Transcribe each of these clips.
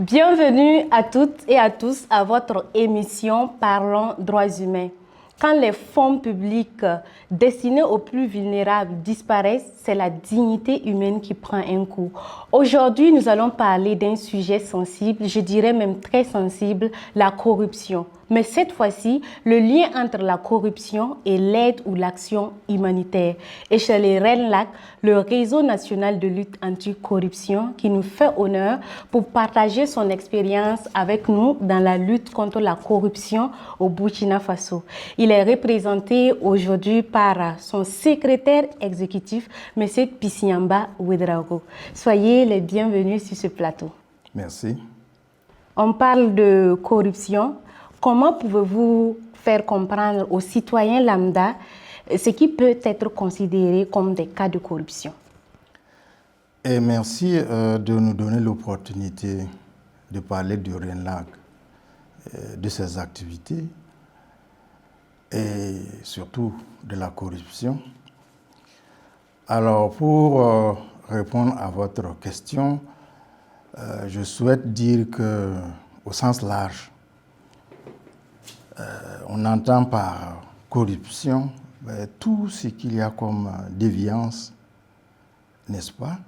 Bienvenue à toutes et à tous à votre émission Parlons droits humains. Quand les fonds publics destinés aux plus vulnérables disparaissent, c'est la dignité humaine qui prend un coup. Aujourd'hui, nous allons parler d'un sujet sensible, je dirais même très sensible, la corruption. Mais cette fois-ci, le lien entre la corruption et l'aide ou l'action humanitaire. Et chez les RENLAC, le réseau national de lutte anti-corruption qui nous fait honneur pour partager son expérience avec nous dans la lutte contre la corruption au Burkina Faso. Il est représenté aujourd'hui par son secrétaire exécutif, M. Pissiamba Ouedraogo. Soyez les bienvenus sur ce plateau. Merci. On parle de corruption. Comment pouvez-vous faire comprendre aux citoyens lambda ce qui peut être considéré comme des cas de corruption? Et merci de nous donner l'opportunité de parler du RENLAC, de ses activités et surtout de la corruption. Alors, pour répondre à votre question, je souhaite dire qu'au sens large, on entend par corruption tout ce qu'il y a comme déviance, n'est-ce pas,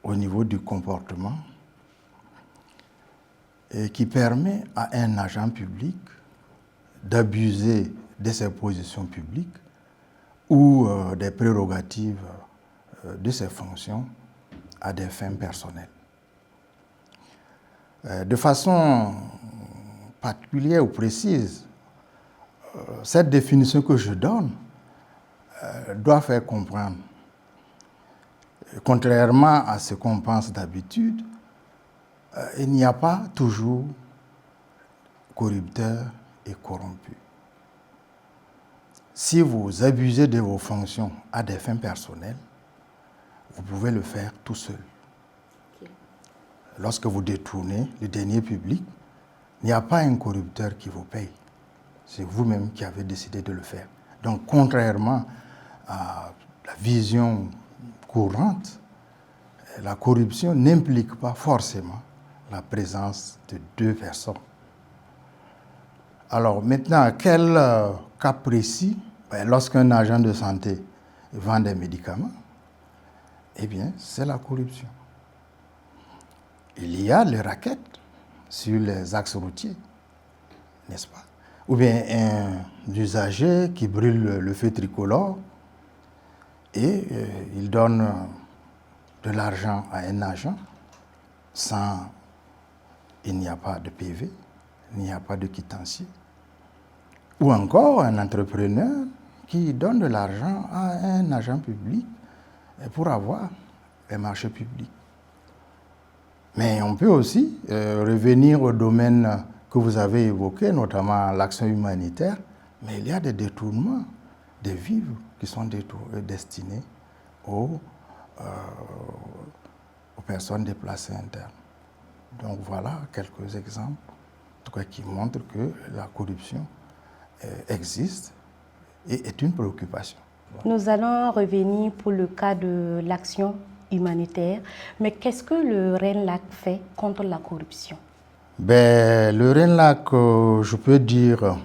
au niveau du comportement, et qui permet à un agent public d'abuser de ses positions publiques ou des prérogatives de ses fonctions à des fins personnelles. De façon particulière ou précise, cette définition que je donne doit faire comprendre, contrairement à ce qu'on pense d'habitude, il n'y a pas toujours corrupteur et corrompu. Si vous abusez de vos fonctions à des fins personnelles, vous pouvez le faire tout seul. Lorsque vous détournez le denier public, il n'y a pas un corrupteur qui vous paye. C'est vous-même qui avez décidé de le faire. Donc, contrairement à la vision courante, la corruption n'implique pas forcément la présence de deux personnes. Alors maintenant, quel cas précis? Lorsqu'un agent de santé vend des médicaments, eh bien, c'est la corruption. Il y a les rackets sur les axes routiers, n'est-ce pas? Ou bien un usager qui brûle le feu tricolore et il donne de l'argent à un agent il n'y a pas de PV, il n'y a pas de quittancier. Ou encore un entrepreneur qui donne de l'argent à un agent public pour avoir les marchés publics. Mais on peut aussi revenir au domaine que vous avez évoqué, notamment l'action humanitaire, mais il y a des détournements des vivres qui sont destinés aux personnes déplacées internes. Donc voilà quelques exemples en tout cas, qui montrent que la corruption existe et est une préoccupation. Nous allons revenir pour le cas de l'action humanitaire. Mais qu'est-ce que le RENLAC fait contre la corruption? Le RENLAC, je peux dire,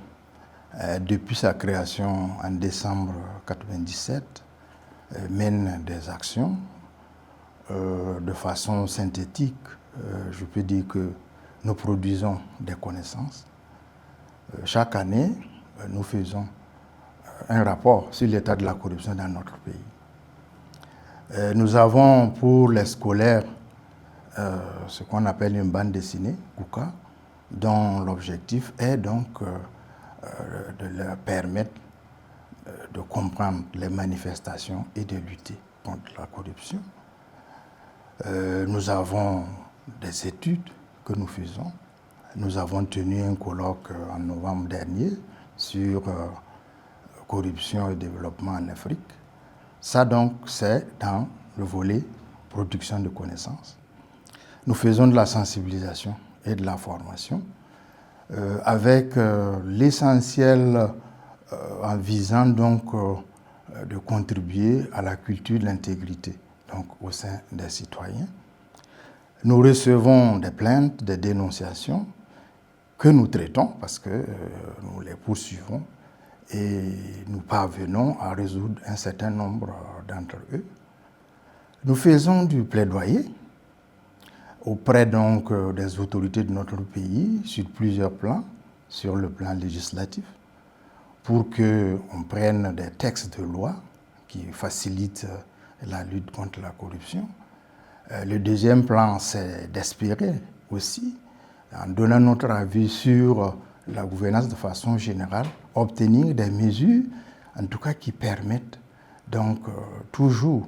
depuis sa création en décembre 1997, mène des actions de façon synthétique. Je peux dire que nous produisons des connaissances. Chaque année, nous faisons un rapport sur l'état de la corruption dans notre pays. Nous avons pour les scolaires ce qu'on appelle une bande dessinée, KUKA, dont l'objectif est donc de leur permettre de comprendre les manifestations et de lutter contre la corruption. Nous avons des études que nous faisons. Nous avons tenu un colloque en novembre dernier sur corruption et développement en Afrique. Ça donc, c'est dans le volet production de connaissances. Nous faisons de la sensibilisation et de la formation avec l'essentiel en visant donc de contribuer à la culture de l'intégrité donc au sein des citoyens. Nous recevons des plaintes, des dénonciations que nous traitons parce que nous les poursuivons et nous parvenons à résoudre un certain nombre d'entre eux. Nous faisons du plaidoyer auprès donc des autorités de notre pays sur plusieurs plans, sur le plan législatif, pour qu'on prenne des textes de loi qui facilitent la lutte contre la corruption. Le deuxième plan, c'est d'espérer aussi, en donnant notre avis sur la gouvernance de façon générale, obtenir des mesures, en tout cas qui permettent donc toujours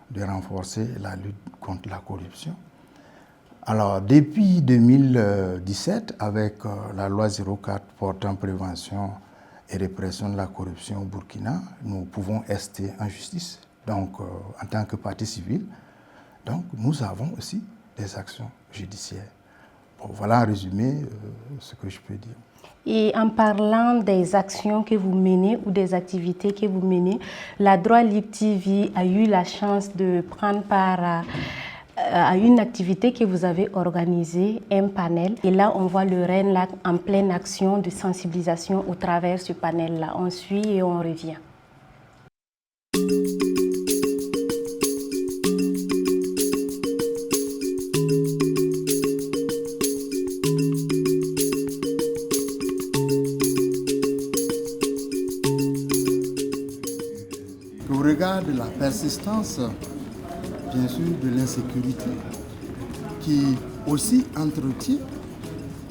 de renforcer la lutte contre la corruption. Alors, depuis 2017, avec la loi 04 portant prévention et répression de la corruption au Burkina, nous pouvons rester en justice, donc en tant que partie civile. Donc, nous avons aussi des actions judiciaires. Bon, voilà en résumé ce que je peux dire. Et en parlant des actions que vous menez ou des activités que vous menez, la Droit Libre TV a eu la chance de prendre part à une activité que vous avez organisée, un panel. Et là, on voit le RENLAC en pleine action de sensibilisation au travers de ce panel-là. On suit et on revient. Au regard de la persistance, bien sûr, de l'insécurité, qui aussi entretient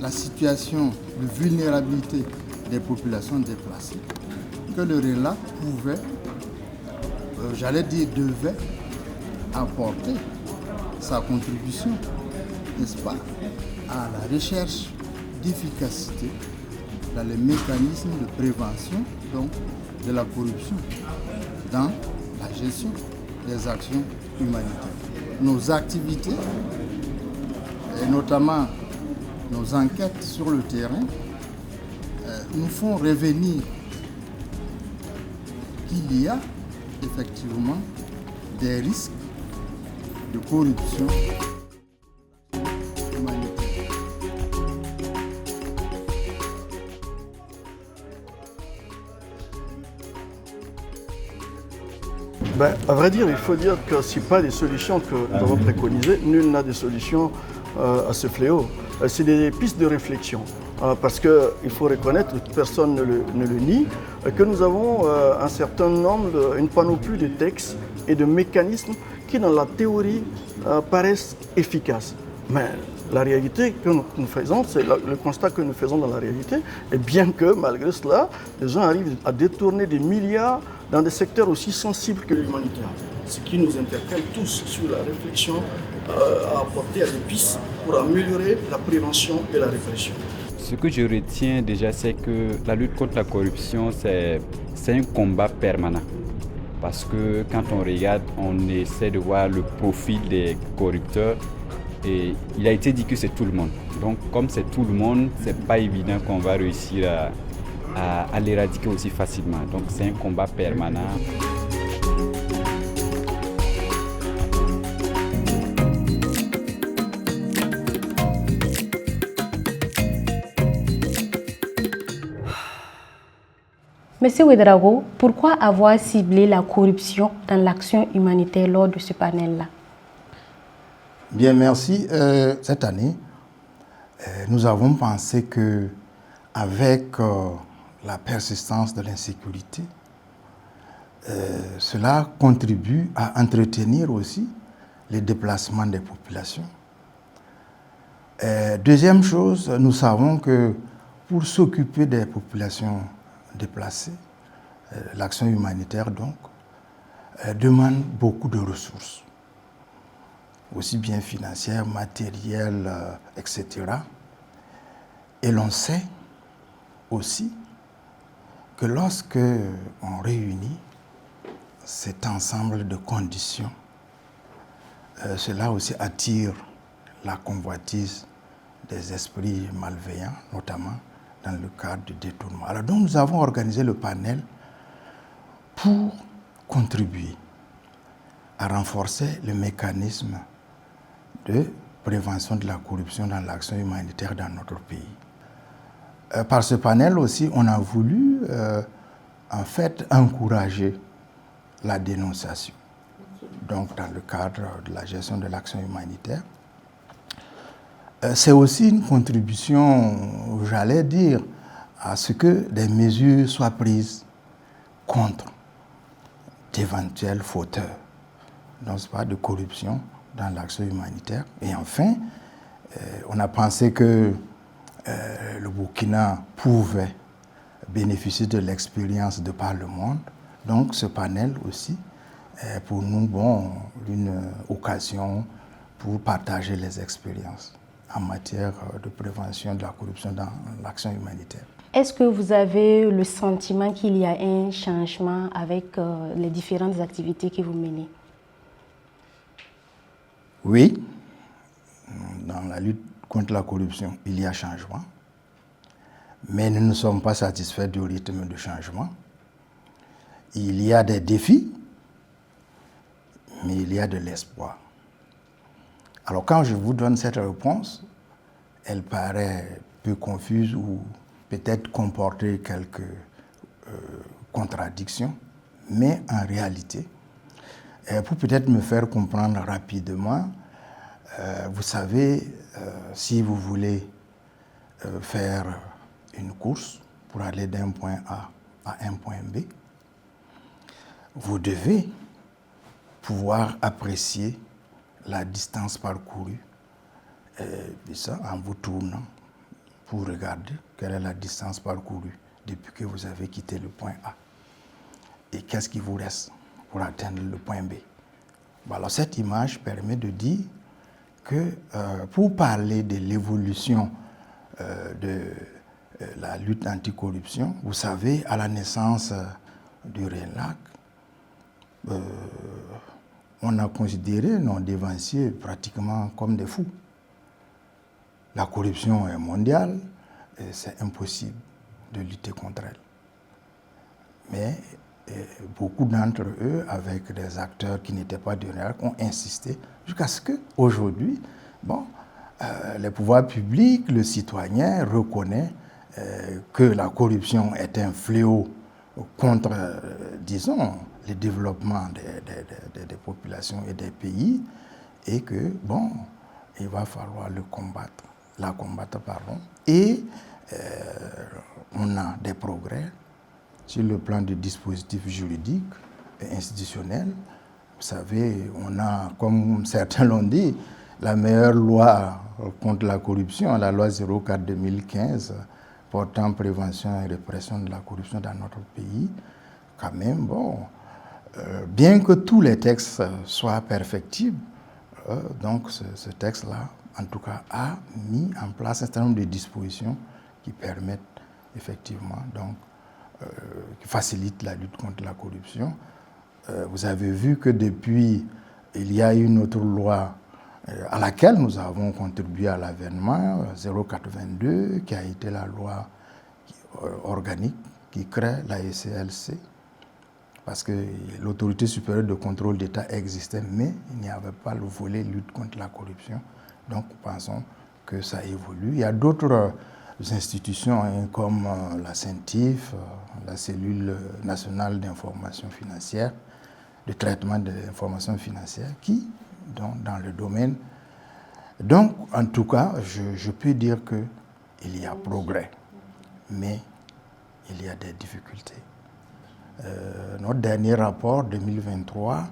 la situation de vulnérabilité des populations déplacées, que le RENLAC pouvait, j'allais dire devait, apporter sa contribution, n'est-ce pas, à la recherche d'efficacité dans les mécanismes de prévention donc, de la corruption dans la gestion des actions humanitaires. Nos activités, et notamment nos enquêtes sur le terrain, nous font revenir qu'il y a effectivement des risques de corruption humanitaire. À vrai dire, il faut dire que ce n'est pas des solutions que nous avons préconisées. Nul n'a de solution à ce fléau. C'est des pistes de réflexion. Parce qu'il faut reconnaître, personne ne le nie, que nous avons un certain nombre, une panoplie de textes et de mécanismes qui, dans la théorie, paraissent efficaces. Mais la réalité que nous faisons, c'est le constat que nous faisons dans la réalité, et bien que, malgré cela, les gens arrivent à détourner des milliards dans des secteurs aussi sensibles que l'humanitaire. Ce qui nous interpelle tous sur la réflexion à apporter à des pistes pour améliorer la prévention et la répression. Ce que je retiens déjà, c'est que la lutte contre la corruption, c'est un combat permanent. Parce que quand on regarde, on essaie de voir le profil des corrupteurs et il a été dit que c'est tout le monde. Donc comme c'est tout le monde, c'est pas évident qu'on va réussir à l'éradiquer aussi facilement. Donc c'est un combat permanent. Monsieur Ouédraogo, pourquoi avoir ciblé la corruption dans l'action humanitaire lors de ce panel-là? Bien, merci. Cette année, nous avons pensé que avec la persistance de l'insécurité, cela contribue à entretenir aussi les déplacements des populations. Deuxième chose, nous savons que pour s'occuper des populations déplacées, l'action humanitaire donc, demande beaucoup de ressources, aussi bien financières, matérielles, etc. Et l'on sait aussi que lorsque on réunit cet ensemble de conditions, cela aussi attire la convoitise des esprits malveillants, notamment dans le cadre du détournement. Alors donc nous avons organisé le panel pour contribuer à renforcer le mécanisme de prévention de la corruption dans l'action humanitaire dans notre pays. Par ce panel aussi, on a voulu en fait encourager la dénonciation. Donc dans le cadre de la gestion de l'action humanitaire. C'est aussi une contribution, j'allais dire, à ce que des mesures soient prises contre d'éventuels fauteurs, donc pas de corruption dans l'action humanitaire. Et enfin, on a pensé que le Burkina pouvait bénéficier de l'expérience de par le monde. Donc ce panel aussi est pour nous une occasion pour partager les expériences en matière de prévention de la corruption dans l'action humanitaire. Est-ce que vous avez le sentiment qu'il y a un changement avec les différentes activités que vous menez? Oui, dans la lutte contre la corruption, il y a changement, mais nous ne sommes pas satisfaits du rythme de changement. Il y a des défis, mais il y a de l'espoir. Alors quand je vous donne cette réponse, elle paraît peu confuse ou peut-être comporter quelques contradictions, mais en réalité, pour peut-être me faire comprendre rapidement, vous savez, si vous voulez faire une course pour aller d'un point A à un point B, vous devez pouvoir apprécier la distance parcourue, et ça en vous tournant pour regarder quelle est la distance parcourue depuis que vous avez quitté le point A. Et qu'est-ce qui vous reste pour atteindre le point B. Bon, alors cette image permet de dire que pour parler de l'évolution de la lutte anticorruption, vous savez, à la naissance du RENLAC, on a considéré nos dévanciers pratiquement comme des fous. La corruption est mondiale et c'est impossible de lutter contre elle. Mais beaucoup d'entre eux, avec des acteurs qui n'étaient pas du RENLAC, ont insisté jusqu'à ce qu'aujourd'hui, les pouvoirs publics, le citoyen reconnaît que la corruption est un fléau contre, disons, le développement des populations et des pays, et que, il va falloir la combattre. Et on a des progrès sur le plan du dispositif juridique et institutionnel. Vous savez, on a, comme certains l'ont dit, la meilleure loi contre la corruption, la loi 04/2015, portant prévention et répression de la corruption dans notre pays. Quand même, bien que tous les textes soient perfectibles, donc ce texte-là, en tout cas, a mis en place un certain nombre de dispositions qui permettent effectivement, qui facilitent la lutte contre la corruption. Vous avez vu que depuis, il y a une autre loi à laquelle nous avons contribué à l'avènement, 04/22, qui a été la loi organique qui crée la SCLC, parce que l'autorité supérieure de contrôle d'État existait, mais il n'y avait pas le volet lutte contre la corruption. Donc, pensons que ça évolue. Il y a d'autres institutions comme la CENTIF, la cellule nationale d'information financière, de traitement de l'information financière, qui, dans le domaine. Donc, en tout cas, je peux dire qu'il y a progrès, mais il y a des difficultés. Notre dernier rapport 2023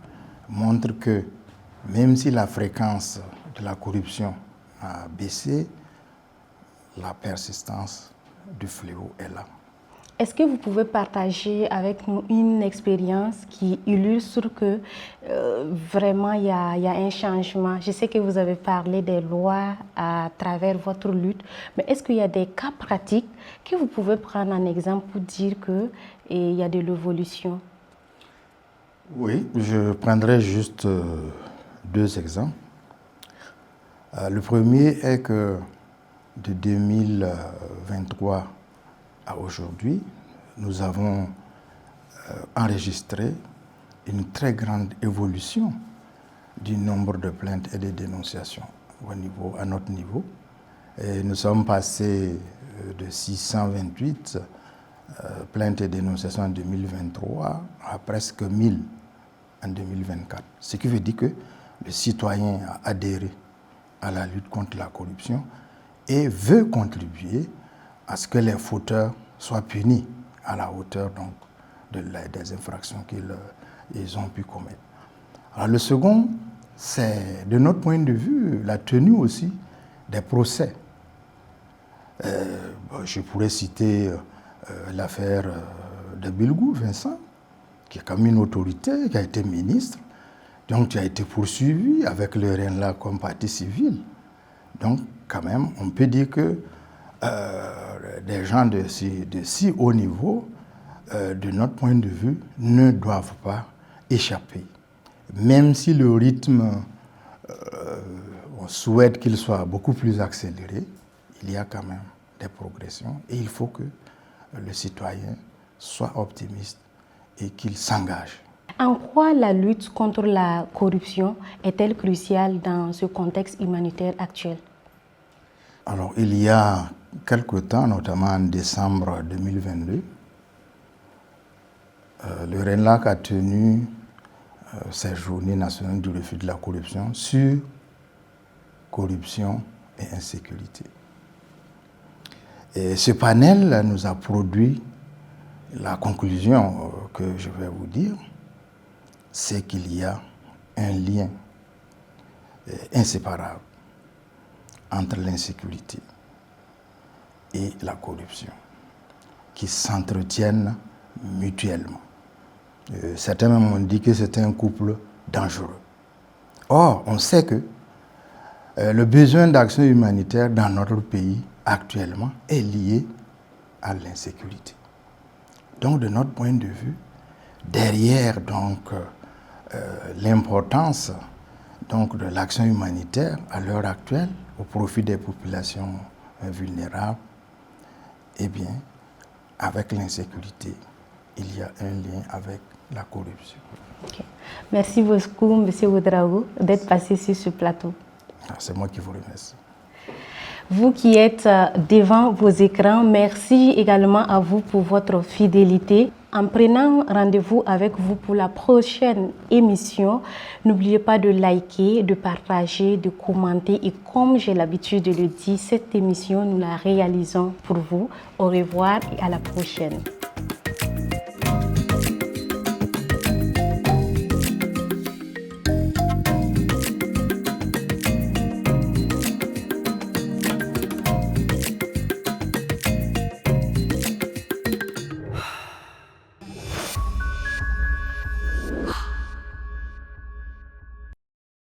montre que même si la fréquence de la corruption a baissé, la persistance du fléau est là. Est-ce que vous pouvez partager avec nous une expérience qui illustre que vraiment il y a un changement? Je sais que vous avez parlé des lois à travers votre lutte, mais est-ce qu'il y a des cas pratiques que vous pouvez prendre en exemple pour dire qu'il y a de l'évolution? Oui, je prendrai juste 2 exemples. Le premier est que de 2023 à aujourd'hui, nous avons enregistré une très grande évolution du nombre de plaintes et de dénonciations. à notre niveau. Et nous sommes passés de 628 plaintes et dénonciations en 2023 à presque 1000 en 2024. Ce qui veut dire que le citoyen a adhéré à la lutte contre la corruption et veut contribuer à ce que les fauteurs soient punis à la hauteur donc, des infractions qu'ils ont pu commettre. Alors, le second, c'est, de notre point de vue, la tenue aussi des procès. Je pourrais citer l'affaire de Bilgou, Vincent, qui est comme une autorité, qui a été ministre, donc qui a été poursuivi avec le RENLA comme partie civile. Donc, quand même, on peut dire que des gens de si haut niveau, de notre point de vue, ne doivent pas échapper. Même si le rythme, on souhaite qu'il soit beaucoup plus accéléré, il y a quand même des progressions et il faut que le citoyen soit optimiste et qu'il s'engage. En quoi la lutte contre la corruption est-elle cruciale dans ce contexte humanitaire actuel? Alors, il y a quelque temps, notamment en décembre 2022, le RENLAC a tenu cette journée nationale du refus de la corruption sur corruption et insécurité. Et ce panel nous a produit la conclusion que je vais vous dire, c'est qu'il y a un lien inséparable entre l'insécurité et la corruption, qui s'entretiennent mutuellement. Certains même ont dit que c'est un couple dangereux. Or, on sait que le besoin d'action humanitaire dans notre pays actuellement est lié à l'insécurité. Donc, de notre point de vue, derrière l'importance de l'action humanitaire à l'heure actuelle au profit des populations vulnérables, eh bien, avec l'insécurité, il y a un lien avec la corruption. Okay. Merci beaucoup, M. Ouedraogo, d'être passé sur ce plateau. C'est moi qui vous remercie. Vous qui êtes devant vos écrans, merci également à vous pour votre fidélité. En prenant rendez-vous avec vous pour la prochaine émission, n'oubliez pas de liker, de partager, de commenter. Et comme j'ai l'habitude de le dire, cette émission, nous la réalisons pour vous. Au revoir et à la prochaine.